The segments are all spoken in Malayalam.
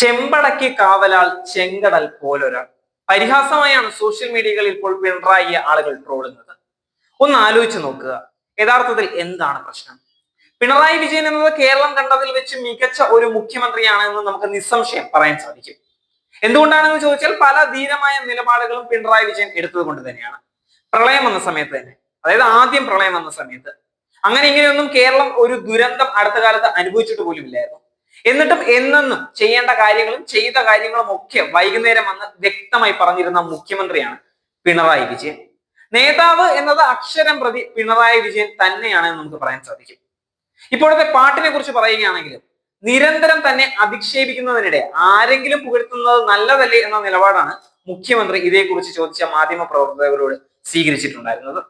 ചെമ്പടക്കി കാവലാൾ ചെങ്കടൽ പോലൊരാൾ. പരിഹാസമായാണ് സോഷ്യൽ മീഡിയകളിൽ ഇപ്പോൾ പിണറായിയെ ആളുകൾ ട്രോളുന്നത്. ഒന്ന് ആലോചിച്ച് നോക്കുക, യഥാർത്ഥത്തിൽ എന്താണ് പ്രശ്നം? പിണറായി വിജയൻ എന്നത് കേരളം കണ്ടതിൽ വെച്ച് മികച്ച ഒരു മുഖ്യമന്ത്രിയാണ് എന്ന് നമുക്ക് നിസ്സംശയം പറയാൻ സാധിക്കും. എന്തുകൊണ്ടാണെന്ന് ചോദിച്ചാൽ പല ധീരമായ നിലപാടുകളും പിണറായി വിജയൻ എടുത്തത് കൊണ്ട് തന്നെയാണ്. പ്രളയം വന്ന സമയത്ത് തന്നെ, അതായത് ആദ്യം പ്രളയം വന്ന സമയത്ത് അങ്ങനെ ഇങ്ങനെയൊന്നും കേരളം ഒരു ദുരന്തം അടുത്ത കാലത്ത് അനുഭവിച്ചിട്ട് പോലും ഇല്ലായിരുന്നു. എന്നിട്ടും എന്നെന്നും ചെയ്യേണ്ട കാര്യങ്ങളും ചെയ്ത കാര്യങ്ങളും ഒക്കെ വൈകുന്നേരം വന്ന് വ്യക്തമായി പറഞ്ഞിരുന്ന മുഖ്യമന്ത്രിയാണ് പിണറായി വിജയൻ. നേതാവ് എന്നത് അക്ഷരം പ്രതി പിണറായി വിജയൻ തന്നെയാണ് എന്ന് നമുക്ക് പറയാൻ സാധിക്കും. ഇപ്പോഴത്തെ പാട്ടിനെ കുറിച്ച് പറയുകയാണെങ്കിൽ നിരന്തരം തന്നെ അധിക്ഷേപിക്കുന്നതിനിടെ ആരെങ്കിലും പുകഴ്ത്തുന്നത് നല്ലതല്ലേ എന്ന നിലപാടാണ് മുഖ്യമന്ത്രി ഇതേക്കുറിച്ച് ചോദിച്ച മാധ്യമ പ്രവർത്തകരോട് സ്വീകരിച്ചിട്ടുണ്ടായിരുന്നത്.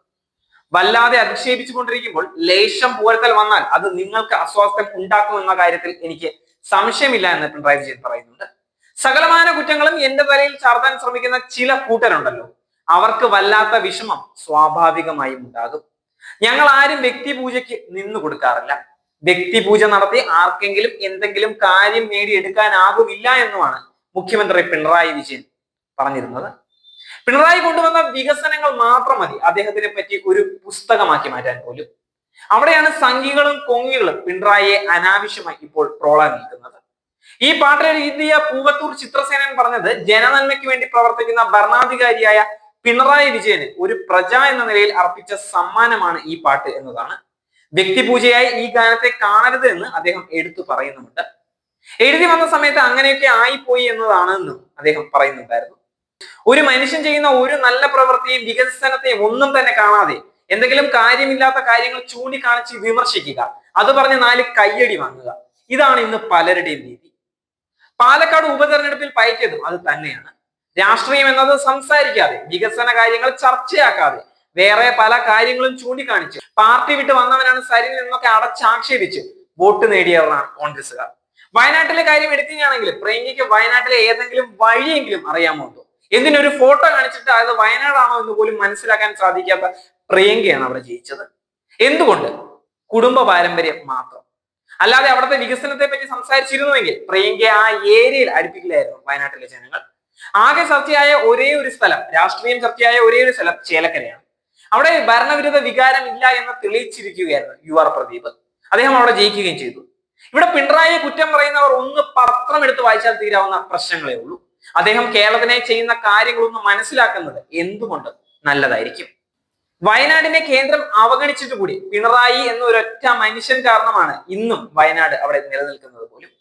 വല്ലാതെ അധിക്ഷേപിച്ചുകൊണ്ടിരിക്കുമ്പോൾ ലേശം പുകഴ്ത്തൽ വന്നാൽ അത് നിങ്ങൾക്ക് അസ്വാസ്ഥ്യം ഉണ്ടാക്കുമെന്ന കാര്യത്തിൽ എനിക്ക് സംശയമില്ല എന്ന് പിണറായി വിജയൻ പറയുന്നുണ്ട്. സകലമാന കുറ്റങ്ങളും എന്റെ തലയിൽ ചാർത്താൻ ശ്രമിക്കുന്ന ചില കൂട്ടരുണ്ടല്ലോ, അവർക്ക് വല്ലാത്ത വിഷമം സ്വാഭാവികമായും ഉണ്ടാകും. ഞങ്ങൾ ആരും വ്യക്തിപൂജയ്ക്ക് നിന്നു കൊടുക്കാറില്ല. വ്യക്തിപൂജ നടത്തി ആർക്കെങ്കിലും എന്തെങ്കിലും കാര്യം നേടിയെടുക്കാനാകുമില്ല എന്നുമാണ് മുഖ്യമന്ത്രി പിണറായി വിജയൻ പറഞ്ഞിരുന്നത്. പിണറായി കൊണ്ടുവന്ന വികസനങ്ങൾ മാത്രം മതി അദ്ദേഹത്തിനെ പറ്റി ഒരു പുസ്തകമാക്കി മാറ്റാൻ പോലും. അവിടെയാണ് സംഘികളും കൊങ്ങികളും പിണറായിയെ അനാവശ്യമായി ഇപ്പോൾ ട്രോളാൻ നിൽക്കുന്നത്. ഈ പാട്ടിൽ എഴുതിയ പൂവത്തൂർ ചിത്രസേനൻ പറഞ്ഞത് ജനനന്മയ്ക്ക് വേണ്ടി പ്രവർത്തിക്കുന്ന ഭരണാധികാരിയായ പിണറായി വിജയന് ഒരു പ്രജ എന്ന നിലയിൽ അർപ്പിച്ച സമ്മാനമാണ് ഈ പാട്ട് എന്നതാണ്. വ്യക്തിപൂജയായി ഈ ഗാനത്തെ കാണരുത് എന്ന് അദ്ദേഹം എടുത്തു പറയുന്നുമുണ്ട്. എഴുതി വന്ന സമയത്ത് അങ്ങനെയൊക്കെ ആയിപ്പോയി എന്നതാണ് എന്നും അദ്ദേഹം പറയുന്നുണ്ടായിരുന്നു. ഒരു മനുഷ്യൻ ചെയ്യുന്ന ഒരു നല്ല പ്രവൃത്തിയും വികസനത്തെയും ഒന്നും തന്നെ കാണാതെ എന്തെങ്കിലും കാര്യമില്ലാത്ത കാര്യങ്ങൾ ചൂണ്ടിക്കാണിച്ച് വിമർശിക്കുക, അത് പറഞ്ഞ് 4 കയ്യടി വാങ്ങുക, ഇതാണ് ഇന്ന് പലരുടെയും രീതി. പാലക്കാട് ഉപതെരഞ്ഞെടുപ്പിൽ പയറ്റിയതും അത് തന്നെയാണ്. രാഷ്ട്രീയം എന്നത് സംസാരിക്കാതെ, വികസന കാര്യങ്ങൾ ചർച്ചയാക്കാതെ വേറെ പല കാര്യങ്ങളും ചൂണ്ടിക്കാണിച്ച് പാർട്ടി വിട്ട് വന്നവനാണ് സരിൻ എന്നൊക്കെ അടച്ചാക്ഷേപിച്ച് വോട്ട് നേടിയവരാണ് കോൺഗ്രസുകാർ. വയനാട്ടിലെ കാര്യം എടുക്കുകയാണെങ്കിൽ പ്രിയങ്കയ്ക്ക് വയനാട്ടിലെ ഏതെങ്കിലും വഴിയെങ്കിലും അറിയാമോ? എന്തിനൊരു ഫോട്ടോ കാണിച്ചിട്ട് അത് വയനാടാണോ എന്ന് പോലും മനസ്സിലാക്കാൻ സാധിക്കാത്ത പ്രിയങ്കയാണ് അവിടെ ജയിച്ചത്. എന്തുകൊണ്ട്? കുടുംബ പാരമ്പര്യം മാത്രം. അല്ലാതെ അവിടുത്തെ വികസനത്തെ പറ്റി സംസാരിച്ചിരുന്നുവെങ്കിൽ പ്രിയങ്ക ആ ഏരിയയിൽ അടുപ്പിക്കില്ലായിരുന്നു വയനാട്ടിലെ ജനങ്ങൾ. ആകെ ചർച്ചയായ ഒരേ ഒരു സ്ഥലം, രാഷ്ട്രീയം ചർച്ചയായ ഒരേ ഒരു സ്ഥലം ചേലക്കരയാണ്. അവിടെ ഭരണവിരുദ്ധ വികാരം ഇല്ല എന്ന് തെളിയിച്ചിരിക്കുകയായിരുന്നു UR പ്രദീപ്. അദ്ദേഹം അവിടെ ജയിക്കുകയും ചെയ്തു. ഇവിടെ പിണറായിയെ കുറ്റം പറയുന്നവർ ഒന്ന് പത്രം എടുത്ത് വായിച്ചാൽ തീരാവുന്ന പ്രശ്നങ്ങളേ ഉള്ളൂ. അദ്ദേഹം കേരളത്തിനെ ചെയ്യുന്ന കാര്യങ്ങളൊന്നും മനസ്സിലാക്കുന്നത് എന്തുകൊണ്ട് നല്ലതായിരിക്കും. വയനാടിനെ കേന്ദ്രം അവഗണിച്ചിട്ട് കൂടി പിണറായി എന്ന ഒരൊറ്റ മനുഷ്യൻ കാരണമാണ് ഇന്നും വയനാട് അവിടെ നിലനിൽക്കുന്നത് പോലും.